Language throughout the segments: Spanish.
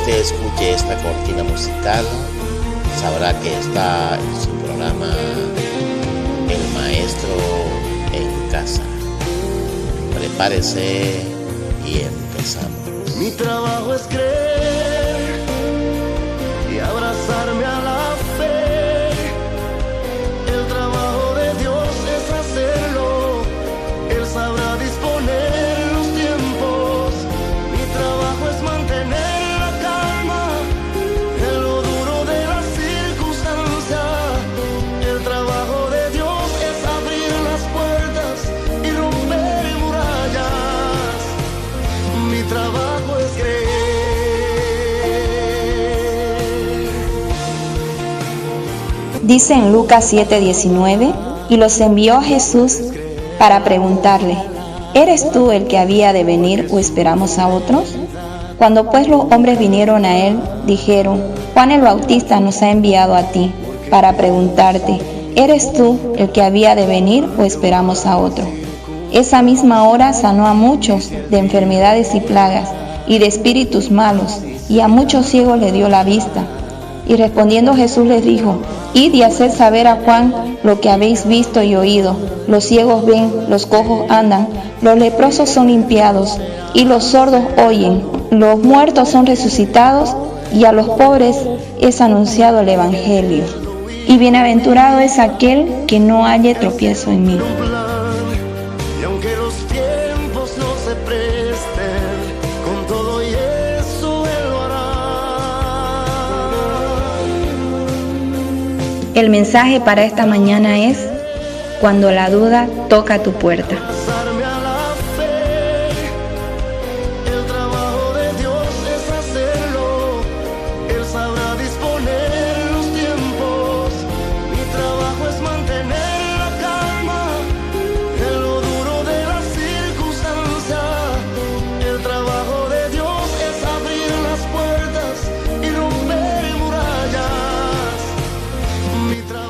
usted escuche esta cortina musical, sabrá que está en su programa El Maestro en Casa. Prepárese y empezamos. Mi trabajo es creer y abrazarme a la fe. El trabajo de Dios es hacerlo. Él sabrá disponer los tiempos. Mi trabajo es mantener la calma en lo duro de la circunstancia. El trabajo de Dios es abrir las puertas y romper murallas. Mi trabajo es creer. Dice en Lucas 7:19, y los envió Jesús para preguntarle: ¿eres tú el que había de venir o esperamos a otros? Cuando pues los hombres vinieron a él, dijeron: Juan el Bautista nos ha enviado a ti para preguntarte: ¿eres tú el que había de venir o esperamos a otro? Esa misma hora sanó a muchos de enfermedades y plagas y de espíritus malos, y a muchos ciegos les dio la vista. Y respondiendo Jesús les dijo: id y haced saber a Juan lo que habéis visto y oído. Los ciegos ven, los cojos andan, los leprosos son limpiados, y los sordos oyen, los muertos son resucitados, y a los pobres es anunciado el Evangelio. Y bienaventurado es aquel que no halle tropiezo en mí. Y aunque los tiempos no se presten, con todo y eso Él lo hará. El mensaje para esta mañana es: cuando la duda toca tu puerta. Abrazarme a la fe. El trabajo de Dios es hacerlo. Él sabrá disponer los tiempos. Mi trabajo es mantener la calma en lo duro de la circunstancia. El trabajo de Dios es abrir las puertas y romper murallas.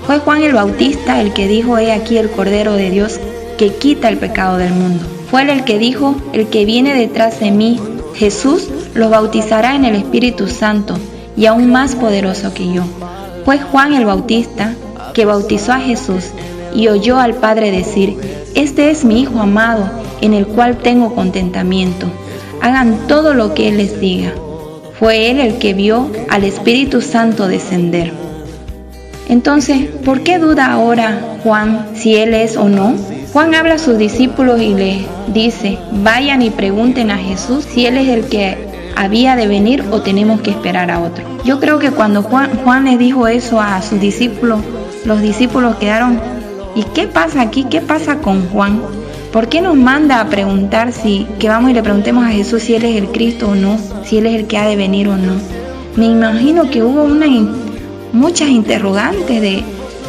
Fue Juan el Bautista el que dijo: he aquí el Cordero de Dios que quita el pecado del mundo. Fue él el que dijo: el que viene detrás de mí, Jesús, los bautizará en el Espíritu Santo y aún más poderoso que yo. Fue Juan el Bautista que bautizó a Jesús y oyó al Padre decir: este es mi Hijo amado, en el cual tengo contentamiento. Hagan todo lo que Él les diga. Fue él el que vio al Espíritu Santo descender. Entonces, ¿por qué duda ahora Juan si él es o no? Juan habla a sus discípulos y les dice: vayan y pregunten a Jesús si él es el que había de venir o tenemos que esperar a otro. Yo creo que cuando Juan les dijo eso a sus discípulos, los discípulos quedaron: ¿y qué pasa aquí? ¿Qué pasa con Juan? ¿Por qué nos manda a preguntar que vamos y le preguntemos a Jesús si él es el Cristo o no? Si él es el que ha de venir o no. Me imagino que hubo muchas interrogantes de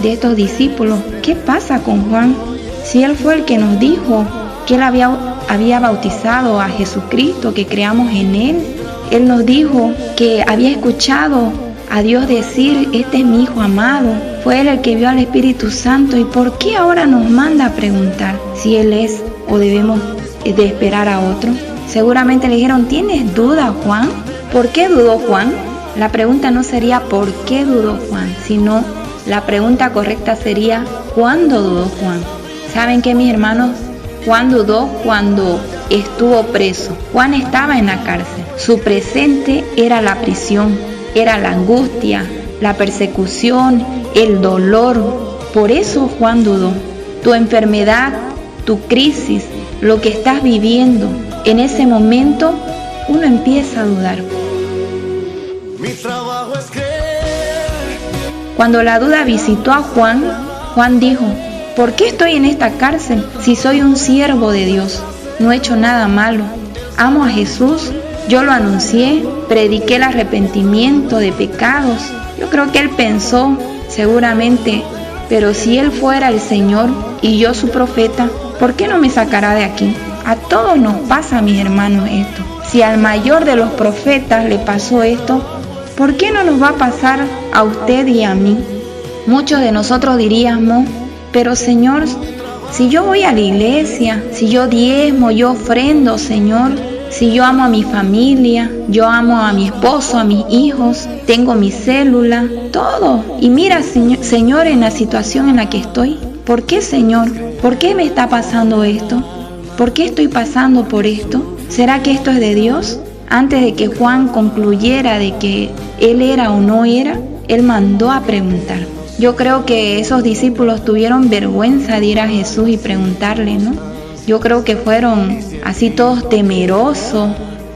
estos discípulos. ¿Qué pasa con Juan? Si él fue el que nos dijo que él había bautizado a Jesucristo, que creamos en él. Él nos dijo que había escuchado a Dios decir: este es mi Hijo amado. Fue él el que vio al Espíritu Santo. ¿Y por qué ahora nos manda a preguntar si él es o debemos de esperar a otro? Seguramente le dijeron: ¿tienes duda, Juan? ¿Por qué dudó Juan? La pregunta no sería ¿por qué dudó Juan?, sino la pregunta correcta sería ¿cuándo dudó Juan? ¿Saben qué, mis hermanos? Juan dudó cuando estuvo preso. Juan estaba en la cárcel. Su presente era la prisión, era la angustia, la persecución, el dolor. Por eso Juan dudó. Tu enfermedad, tu crisis, lo que estás viviendo, en ese momento uno empieza a dudar. Mi trabajo es creer. Cuando la duda visitó a Juan, Juan dijo: ¿por qué estoy en esta cárcel si soy un siervo de Dios? No he hecho nada malo. Amo a Jesús, yo lo anuncié, prediqué el arrepentimiento de pecados. Yo creo que él pensó, seguramente, pero si él fuera el Señor y yo su profeta, ¿por qué no me sacará de aquí? A todos nos pasa, mis hermanos, esto. Si al mayor de los profetas le pasó esto, ¿por qué no nos va a pasar a usted y a mí? Muchos de nosotros diríamos: pero Señor, si yo voy a la iglesia, si yo diezmo, yo ofrendo, Señor, Si yo amo a mi familia, yo amo a mi esposo, a mis hijos, tengo mi célula, todo. Y mira, Señor, en la situación en la que estoy. ¿Por qué, Señor? ¿Por qué me está pasando esto? ¿Por qué estoy pasando por esto? ¿Será que esto es de Dios? Antes de que Juan concluyera de que él era o no era, él mandó a preguntar. Yo creo que esos discípulos tuvieron vergüenza de ir a Jesús y preguntarle, ¿no? Yo creo que fueron así todos temerosos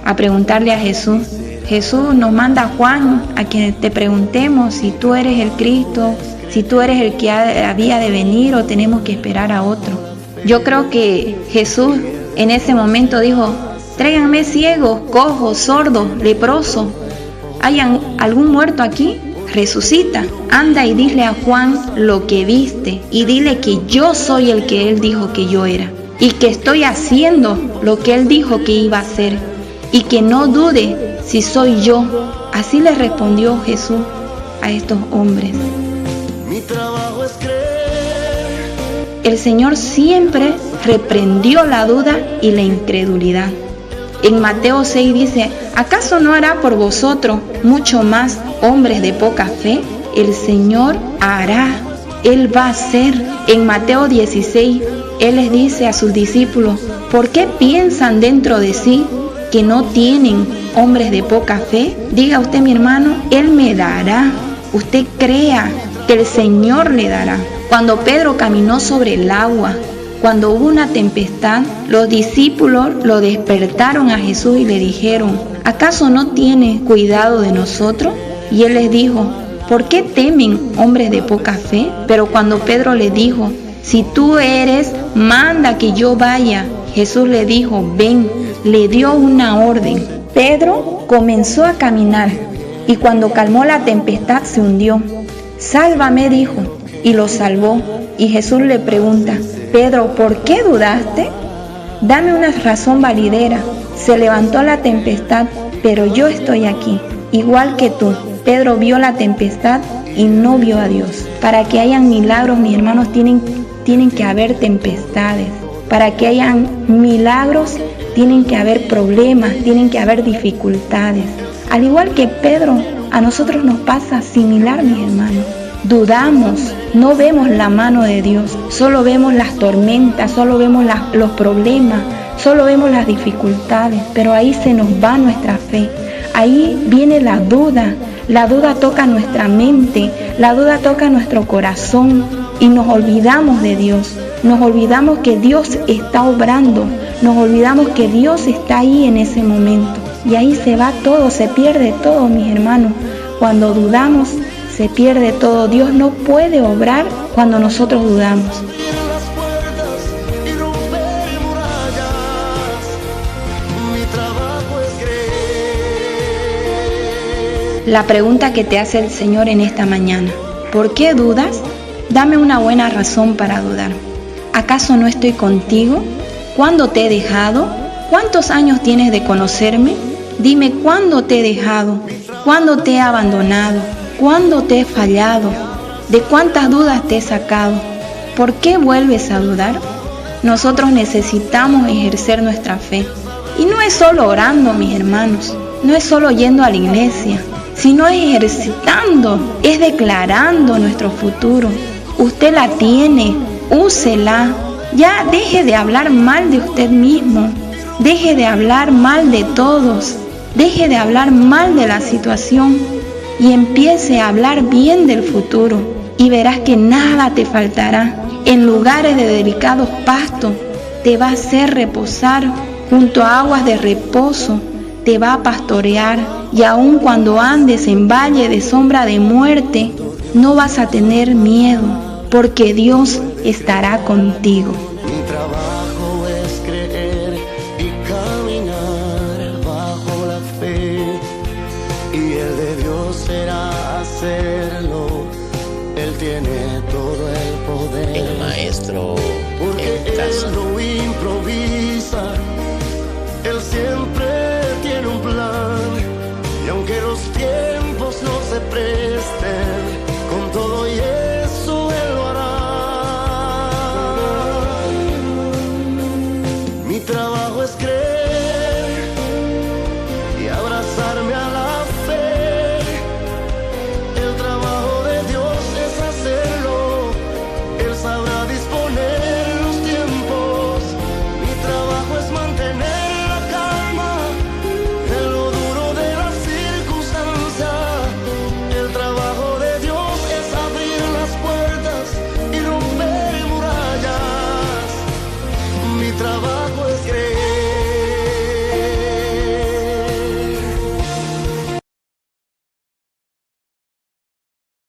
a preguntarle a Jesús. Jesús nos manda a Juan a que te preguntemos si tú eres el Cristo, si tú eres el que había de venir o tenemos que esperar a otro. Yo creo que Jesús en ese momento dijo, tráiganme ciegos, cojos, sordos, leprosos. ¿Hay algún muerto aquí? Resucita. Anda y dile a Juan lo que viste y dile que yo soy el que él dijo que yo era y que estoy haciendo lo que él dijo que iba a hacer y que no dude si soy yo. Así le respondió Jesús a estos hombres. Mi trabajo es creer. El Señor siempre reprendió la duda y la incredulidad. En Mateo 6 dice, ¿acaso no hará por vosotros mucho más, hombres de poca fe? El Señor hará, Él va a hacer. En Mateo 16, Él les dice a sus discípulos, ¿por qué piensan dentro de sí que no tienen hombres de poca fe? Diga usted, mi hermano, Él me dará. Usted crea que el Señor le dará. Cuando Pedro caminó sobre el agua, cuando hubo una tempestad, los discípulos lo despertaron a Jesús y le dijeron, ¿acaso no tiene cuidado de nosotros? Y él les dijo, ¿por qué temen, hombres de poca fe? Pero cuando Pedro le dijo, si tú eres, manda que yo vaya, Jesús le dijo, ven, le dio una orden. Pedro comenzó a caminar y cuando calmó la tempestad se hundió. Sálvame, dijo, y lo salvó. Y Jesús le pregunta, Pedro, ¿por qué dudaste? Dame una razón validera. Se levantó la tempestad, pero yo estoy aquí, igual que tú. Pedro vio la tempestad y no vio a Dios. Para que hayan milagros, mis hermanos, tienen que haber tempestades. Para que hayan milagros, tienen que haber problemas, tienen que haber dificultades. Al igual que Pedro, a nosotros nos pasa similar, mis hermanos. Dudamos, no vemos la mano de Dios, solo vemos las tormentas, solo vemos los problemas, solo vemos las dificultades, pero ahí se nos va nuestra fe, ahí viene la duda toca nuestra mente, la duda toca nuestro corazón y nos olvidamos de Dios, nos olvidamos que Dios está obrando, nos olvidamos que Dios está ahí en ese momento y ahí se va todo, se pierde todo, mis hermanos, cuando dudamos, se pierde todo. Dios no puede obrar cuando nosotros dudamos. La pregunta que te hace el Señor en esta mañana, ¿por qué dudas? Dame una buena razón para dudar. ¿Acaso no estoy contigo? ¿Cuándo te he dejado? ¿Cuántos años tienes de conocerme? Dime, ¿cuándo te he dejado? ¿Cuándo te he abandonado? ¿Cuándo te he fallado? ¿De cuántas dudas te he sacado? ¿Por qué vuelves a dudar? Nosotros necesitamos ejercer nuestra fe. Y no es solo orando, mis hermanos, no es solo yendo a la iglesia, sino ejercitando, es declarando nuestro futuro. Usted la tiene, úsela. Ya deje de hablar mal de usted mismo, deje de hablar mal de todos, deje de hablar mal de la situación. Y empiece a hablar bien del futuro y verás que nada te faltará. En lugares de delicados pastos te va a hacer reposar, junto a aguas de reposo te va a pastorear y aun cuando andes en valle de sombra de muerte no vas a tener miedo porque Dios estará contigo. Mi trabajo es creer y caminar bajo la fe y el de Dios será hacerlo. Él tiene todo el poder. El maestro porque en casa. Él no improvisa. Él siempre tiene un plan y aunque los tiempos